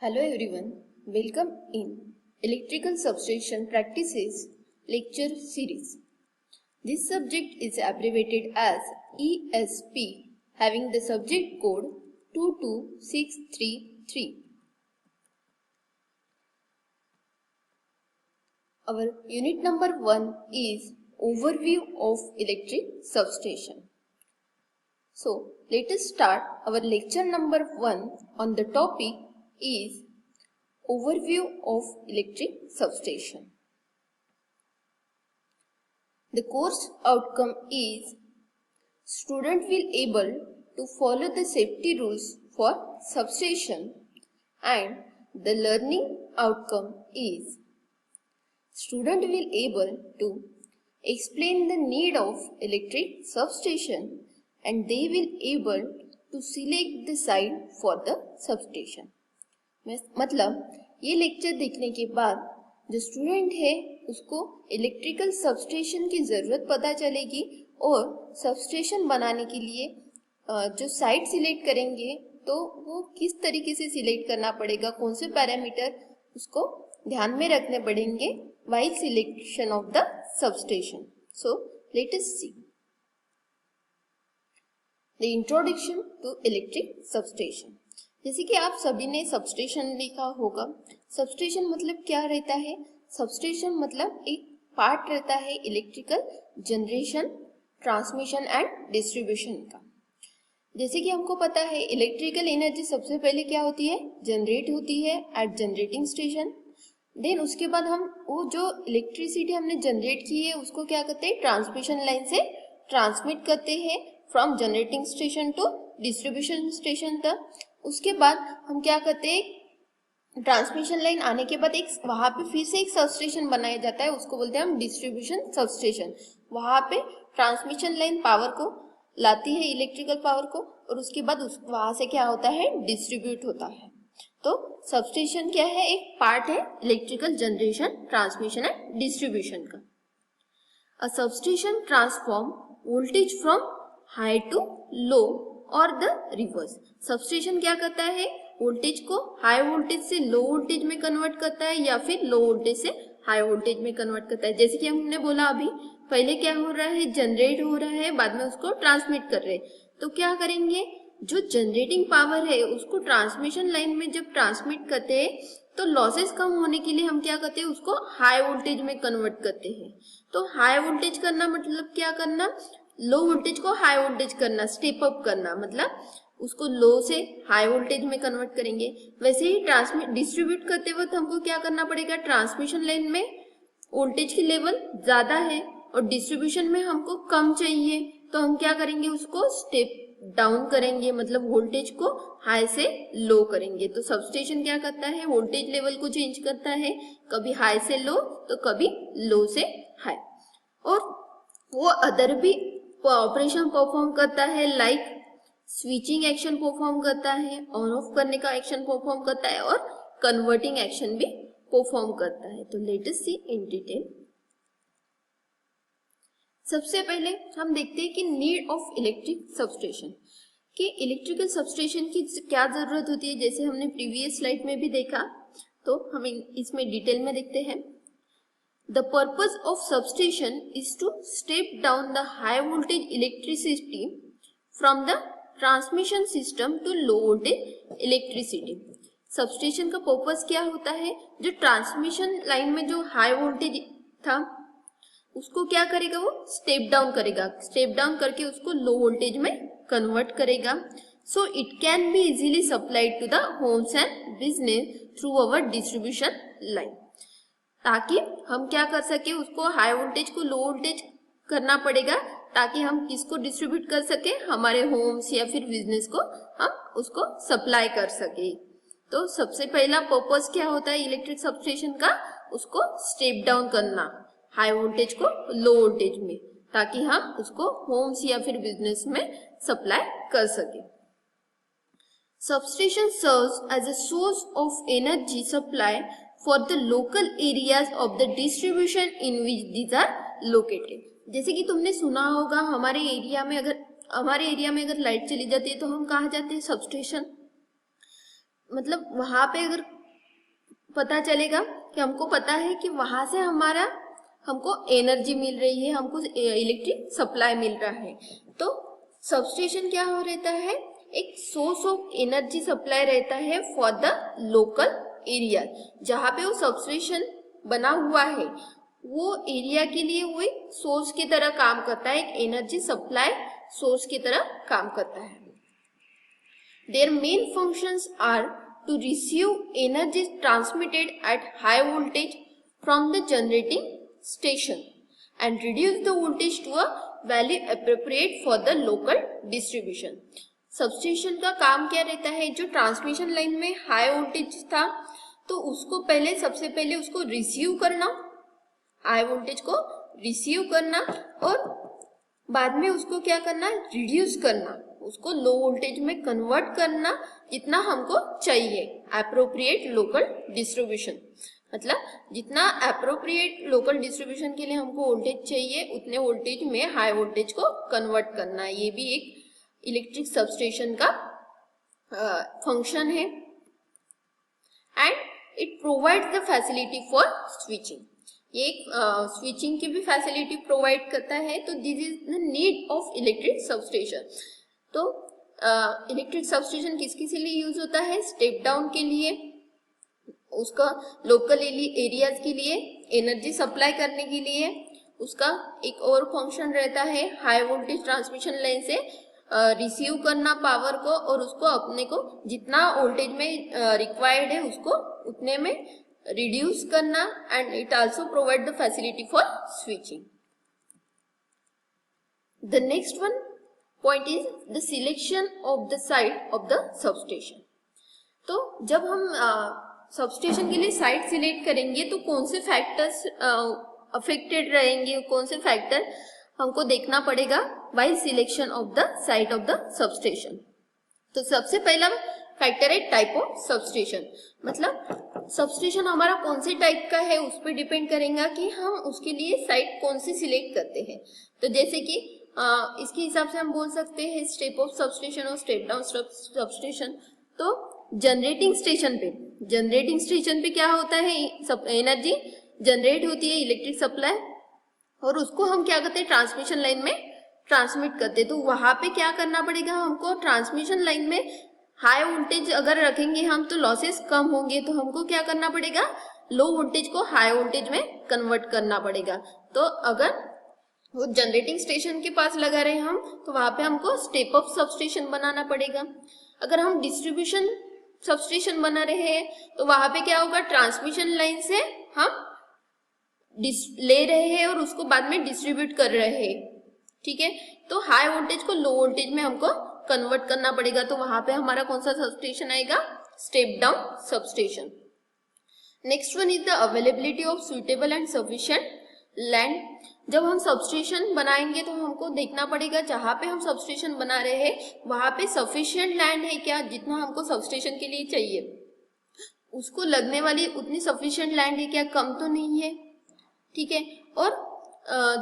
Hello everyone, welcome in Electrical Substation Practices lecture series. This subject is abbreviated as ESP, having the subject code 22633. Our unit number 1 is Overview of Electric Substation. So, let us start our lecture number 1 on the topic is Overview of Electric Substation. The course outcome is student will able to follow the safety rules for substation, and the learning outcome is student will able to explain the need of electric substation and they will able to select the site for the substation. मतलब ये lecture देखने के बाद जो student है उसको electrical substation की ज़रूरत पता चलेगी और सबस्टेशन बनाने के लिए जो साइट सिलेक्ट करेंगे तो वो किस तरीके से सिलेक्ट करना पड़ेगा, कौन से पैरामीटर उसको ध्यान में रखने पड़ेंगे while selection of the substation. So let us see the introduction to electric substation. जैसे कि आप सभी ने सबस्टेशन लिखा होगा. सबस्टेशन मतलब क्या रहता है? सबस्टेशन मतलब एक पार्ट रहता है electrical generation, transmission and distribution का. जैसे कि हमको पता है इलेक्ट्रिकल एनर्जी सबसे पहले क्या होती है? जनरेट होती है एट जनरेटिंग स्टेशन. देन उसके बाद हम वो जो इलेक्ट्रिसिटी हमने जनरेट की है उसको क्या करते हैं? ट्रांसमिशन लाइन से ट्रांसमिट करते हैं from generating station to distribution station तक. उसके बाद हम क्या करते हैं? ट्रांसमिशन लाइन आने के बाद एक वहां पे फिर से एक सबस्टेशन बनाया जाता है, उसको बोलते हैं हम डिस्ट्रीब्यूशन सबस्टेशन. वहां पे ट्रांसमिशन लाइन पावर को लाती है, इलेक्ट्रिकल पावर को, और उसके बाद वहां से क्या होता है? डिस्ट्रीब्यूट होता है. तो सबस्टेशन क्या है? एक पार्ट है electrical generation, transmission and distribution का. A substation transform voltage from high to low और द रिवर्स. सबस्टेशन क्या करता है? वोल्टेज को हाई वोल्टेज से लो वोल्टेज में कन्वर्ट करता है या फिर लो वोल्टेज से हाई वोल्टेज में कन्वर्ट करता है. जैसे कि हमने बोला अभी पहले क्या हो रहा है? जनरेट हो रहा है, बाद में उसको ट्रांसमिट कर रहे हैं. तो क्या करेंगे? जो जनरेटिंग पावर है उसको ट्रांसमिशन लाइन में जब ट्रांसमिट करते हैं तो लॉसेस कम होने के लिए हम क्या करते हैं? उसको हाई वोल्टेज में कन्वर्ट करते हैं. तो हाई वोल्टेज करना मतलब क्या करना? लो वोल्टेज को हाई वोल्टेज करना, स्टेप अप करना, मतलब उसको लो से हाई वोल्टेज में कन्वर्ट करेंगे. वैसे ही ट्रांसमिट डिस्ट्रीब्यूट करते वक्त हमको क्या करना पड़ेगा? ट्रांसमिशन लाइन में वोल्टेज की लेवल ज्यादा है और डिस्ट्रीब्यूशन में हमको कम चाहिए, तो हम क्या करेंगे? उसको स्टेप डाउन करेंगे, मतलब वोल्टेज को हाई से लो करेंगे. तो सबस्टेशन क्या करता है? वोल्टेज लेवल को चेंज करता है, कभी हाई से लो तो कभी लो से हाई. और वो अदर भी ऑपरेशन परफॉर्म करता है, लाइक स्विचिंग एक्शन परफॉर्म करता है, ऑन ऑफ करने का एक्शन परफॉर्म करता है और कन्वर्टिंग एक्शन भी परफॉर्म करता है. तो let us C in detail. सबसे पहले हम देखते हैं कि नीड ऑफ इलेक्ट्रिक सबस्टेशन, कि इलेक्ट्रिकल सबस्टेशन की क्या जरूरत होती है. जैसे हमने प्रीवियस स्लाइड में भी देखा, तो हम इसमें डिटेल में देखते हैं. The purpose of substation is to step down the high voltage electricity from the transmission system to low voltage electricity. Substation का पर्पस क्या होता है? जो ट्रांसमिशन लाइन में जो हाई वोल्टेज था उसको क्या करेगा? वो स्टेप डाउन करेगा, स्टेप डाउन करके उसको लो वोल्टेज में कन्वर्ट करेगा. So it can be easily supplied to the homes and business through our distribution line. ताकि हम क्या कर सके? उसको हाई वोल्टेज को लो वोल्टेज करना पड़ेगा ताकि हम किसको डिस्ट्रीब्यूट कर सके? हमारे होम्स या फिर बिजनेस को हम उसको सप्लाई कर सके. तो सबसे पहला पर्पस क्या होता है इलेक्ट्रिक सबस्टेशन का? उसको स्टेप डाउन करना, हाई वोल्टेज को लो वोल्टेज में, ताकि हम उसको होम्स या फिर बिजनेस में सप्लाई कर सके. Substation serves as a source of energy supply for the local areas of the distribution in which these are located. जैसे कि तुमने सुना होगा हमारे एरिया में अगर लाइट चली जाती है तो हम कहाँ जाते हैं? सबस्टेशन. मतलब वहां पे अगर पता चलेगा कि हमको पता है कि वहां से हमको एनर्जी मिल रही है, हमको इलेक्ट्रिक सप्लाई मिल रहा है। तो सबस्टेशन क्या हो रहता है, एक सोर्स ऑफ एनर्जी सप्लाई रहता है फॉर द लोकल एरिया। जहाँ पे वो सबस्टेशन बना हुआ है वो एरिया के लिए वो एक सोर्स की तरह काम करता है, एक एनर्जी सप्लाई सोर्स की तरह काम करता है। Their main functions are to receive energy transmitted at high voltage from the generating station and reduce the voltage to a value appropriate for the local distribution. Substation का काम क्या रहता है, जो ट्रांसमिशन लाइन में हाई वोल्टेज था तो उसको सबसे पहले उसको रिसीव करना, हाई वोल्टेज को रिसीव करना, और बाद में उसको क्या करना, रिड्यूस करना, उसको लो वोल्टेज में कन्वर्ट करना जितना हमको चाहिए, एप्रोप्रिएट लोकल डिस्ट्रीब्यूशन। मतलब जितना एप्रोप्रिएट लोकल डिस्ट्रीब्यूशन के लिए हमको वोल्टेज चाहिए उतने वोल्टेज में हाई वोल्टेज को कन्वर्ट करना, ये भी एक इलेक्ट्रिक सबस्टेशन का फंक्शन है। And it provides the facility for switching, ये एक स्विचिंग की भी फैसिलिटी प्रोवाइड करता है। तो this is the need of electric substation. तो इलेक्ट्रिक सबस्टेशन किस किस लिए यूज होता है, स्टेप डाउन के लिए, उसका लोकल एरियाज के लिए, एनर्जी सप्लाई करने के लिए, उसका एक और फंक्शन रहता है हाई वोल्टेज ट्रांसमिशन लाइन से रिसीव करना पावर को और उसको अपने को जितना वोल्टेज में रिक्वायर्ड है उसको उतने में रिड्यूस करना, and it also provide the facility for switching. The next one point is the selection of the site of the substation. तो जब हम सबस्टेशन के लिए साइट सिलेक्ट करेंगे तो कौन से फैक्टर्स अफेक्टेड रहेंगे, कौन से फैक्टर हमको देखना पड़ेगा while selection of the site of the substation. तो सबसे पहला फैक्टर है टाइप ऑफ सबस्टेशन, मतलब सबस्टेशन हमारा कौन से टाइप का है उस पर डिपेंड करेगा कि हम उसके लिए साइट कौन सी सिलेक्ट करते हैं। तो जैसे कि इसके हिसाब से हम बोल सकते हैं स्टेप ऑफ सबस्टेशन और स्टेप डाउन सबस्टेशन। तो जनरेटिंग स्टेशन पे क्या होता है, एनर्जी जनरेट होती है, इलेक्ट्रिक सप्लाई, और उसको हम क्या करते हैं, ट्रांसमिशन लाइन में ट्रांसमिट करते हैं। तो वहां पे क्या करना पड़ेगा हमको, ट्रांसमिशन लाइन में हाई वोल्टेज अगर रखेंगे हम तो लॉसेस कम होंगे, तो हमको क्या करना पड़ेगा, लो वोल्टेज को हाई वोल्टेज में कन्वर्ट करना पड़ेगा। तो अगर वो जनरेटिंग स्टेशन के पास लगा रहे हम तो वहां पे हमको स्टेप अप सबस्टेशन बनाना पड़ेगा। अगर हम डिस्ट्रीब्यूशन सबस्टेशन बना रहे हैं तो वहां पे क्या होगा, ट्रांसमिशन लाइन से हम ले रहे हैं और उसको बाद में डिस्ट्रीब्यूट कर रहे हैं, ठीक है। तो हाई वोल्टेज को लो वोल्टेज में हमको कन्वर्ट करना पड़ेगा। तो वहां पे हमारा कौन सा सबस्टेशन आएगा, step down substation. Next one is the availability of suitable and sufficient land. जब हम सबस्टेशन बनाएंगे तो हमको देखना पड़ेगा जहां पे हम सबस्टेशन बना रहे हैं वहां पे सफिशिएंट लैंड है क्या, जितना हमको सबस्टेशन के लिए चाहिए उसको लगने वाली उतनी सफिशिएंट लैंड है क्या, कम तो नहीं है, ठीक है। और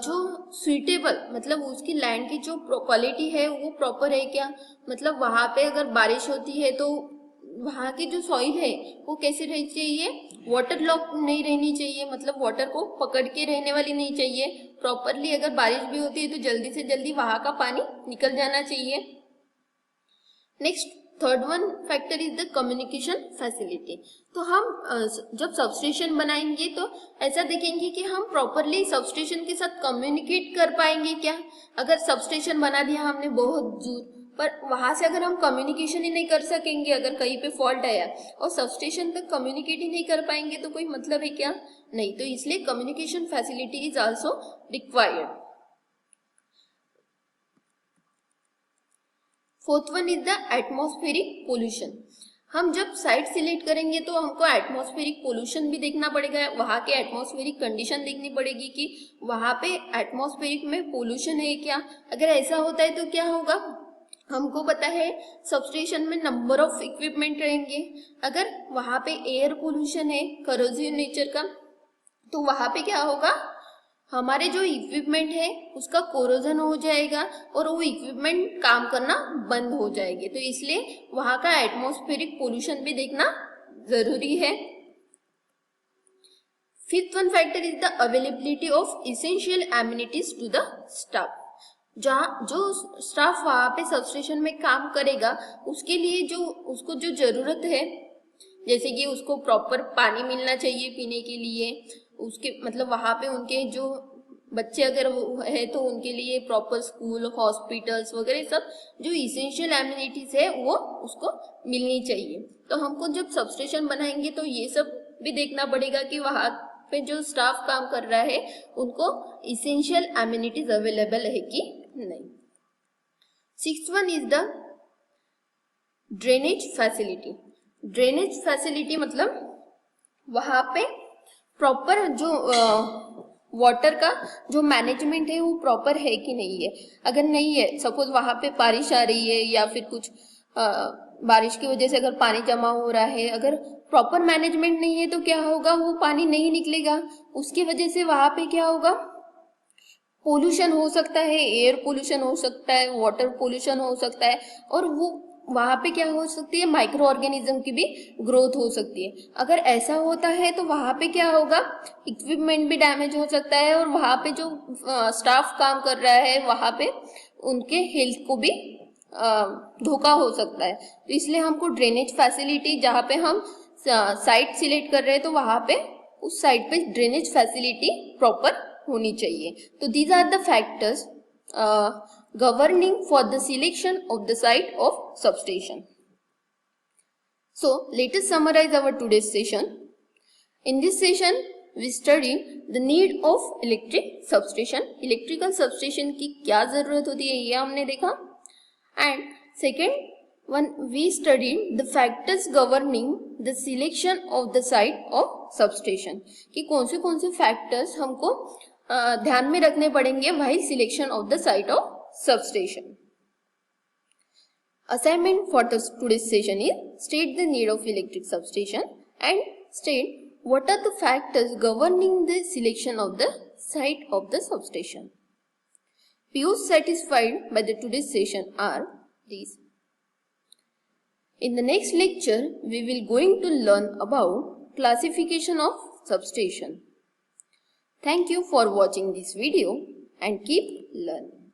जो सुइटेबल मतलब उसकी लैंड की जो क्वालिटी है वो प्रॉपर है क्या, मतलब वहां पे अगर बारिश होती है तो वहां की जो सॉइल है वो कैसे रहनी चाहिए, वाटर लॉक नहीं रहनी चाहिए, मतलब वाटर को पकड़ के रहने वाली नहीं चाहिए, प्रॉपरली अगर बारिश भी होती है तो जल्दी से जल्दी वहां का पानी निकल जाना चाहिए। Next third one factor is the communication facility. तो हम जब सबस्टेशन बनाएंगे तो ऐसा देखेंगे कि हम प्रॉपरली सबस्टेशन के साथ कम्युनिकेट कर पाएंगे क्या। अगर सबस्टेशन बना दिया हमने बहुत दूर पर वहां से अगर हम कम्युनिकेशन ही नहीं कर सकेंगे, अगर कहीं पे फॉल्ट आया और सबस्टेशन तक कम्युनिकेट ही नहीं कर पाएंगे तो कोई मतलब है क्या, नहीं। तो इसलिए communication facility is also required. Fourth one is the atmospheric pollution. हम जब साइट सिलेक्ट करेंगे तो हमको एटमॉस्फेरिक पोल्यूशन भी देखना पड़ेगा, वहां के एटमॉस्फेरिक कंडीशन देखनी पड़ेगी कि वहां पे एटमॉस्फेरिक में पोल्यूशन है क्या। अगर ऐसा होता है तो क्या होगा, हमको पता है सबस्टेशन में नंबर ऑफ इक्विपमेंट रहेंगे, अगर वहां पे एयर पोल्यूशन है करोजिव नेचर का तो वहां पे क्या होगा, हमारे जो इक्विपमेंट है उसका कोरोजन हो जाएगा और वो इक्विपमेंट काम करना बंद हो जाएंगे, तो इसलिए वहां का एटमॉस्फेरिक पोल्यूशन भी देखना जरूरी है। Fifth one factor is the availability of essential amenities to the staff. जहाँ जो स्टाफ वहां पे सबस्टेशन में काम करेगा उसके लिए जो उसको जो जरूरत है, जैसे कि उसको प्रॉपर पानी मिलना चाहिए पीने के लिए, उसके मतलब वहां पे उनके जो बच्चे अगर है तो उनके लिए प्रॉपर स्कूल, हॉस्पिटल्स वगैरह सब जो इसेंशियल एमिनिटीज है वो उसको मिलनी चाहिए। तो हमको जब सबस्टेशन बनाएंगे तो ये सब भी देखना पड़ेगा कि वहां पे जो स्टाफ काम कर रहा है उनको इसेंशियल एमिनिटीज अवेलेबल है कि नहीं। Sixth one is the drainage facility. Drainage facility मतलब वहां पे प्रॉपर जो वाटर का जो मैनेजमेंट है वो प्रॉपर है कि नहीं है। अगर नहीं है, सपोज वहां पे बारिश आ रही है या फिर कुछ बारिश की वजह से अगर पानी जमा हो रहा है, अगर प्रॉपर मैनेजमेंट नहीं है तो क्या होगा, वो पानी नहीं निकलेगा। उसकी वजह से वहां पे क्या होगा, पोल्यूशन हो सकता है, एयर पोल्यूशन हो सकता है, वाटर पोल्यूशन हो सकता है, और वो वहां पे क्या हो सकती है, माइक्रो ऑर्गेनिज्म की भी ग्रोथ हो सकती है। अगर ऐसा होता है तो वहां पे क्या होगा, इक्विपमेंट भी डैमेज हो सकता है और वहां पे जो स्टाफ काम कर रहा है वहां पे उनके हेल्थ को भी धोखा हो सकता है। तो इसलिए हमको ड्रेनेज फैसिलिटी, जहाँ पे हम साइट सिलेक्ट कर रहे हैं तो वहां पे उस साइट पे ड्रेनेज फैसिलिटी प्रॉपर होनी चाहिए। तो these are the factors governing for the selection of the site of substation. So let us summarize our today's session. In this session we study the need of electric substation. Electrical substation की क्या जरूरत होती है ये हमने देखा। And second one we studied the factors governing the selection of the site of substation, कि कौन से factors हमको ध्यान में रखने पड़ेंगे while selection of the site of substation. Assignment for today's session is state the need of electric substation and state what are the factors governing the selection of the site of the substation. Views satisfied by the today's session are these. In the next lecture we will going to learn about classification of substation. Thank you for watching this video and keep learning.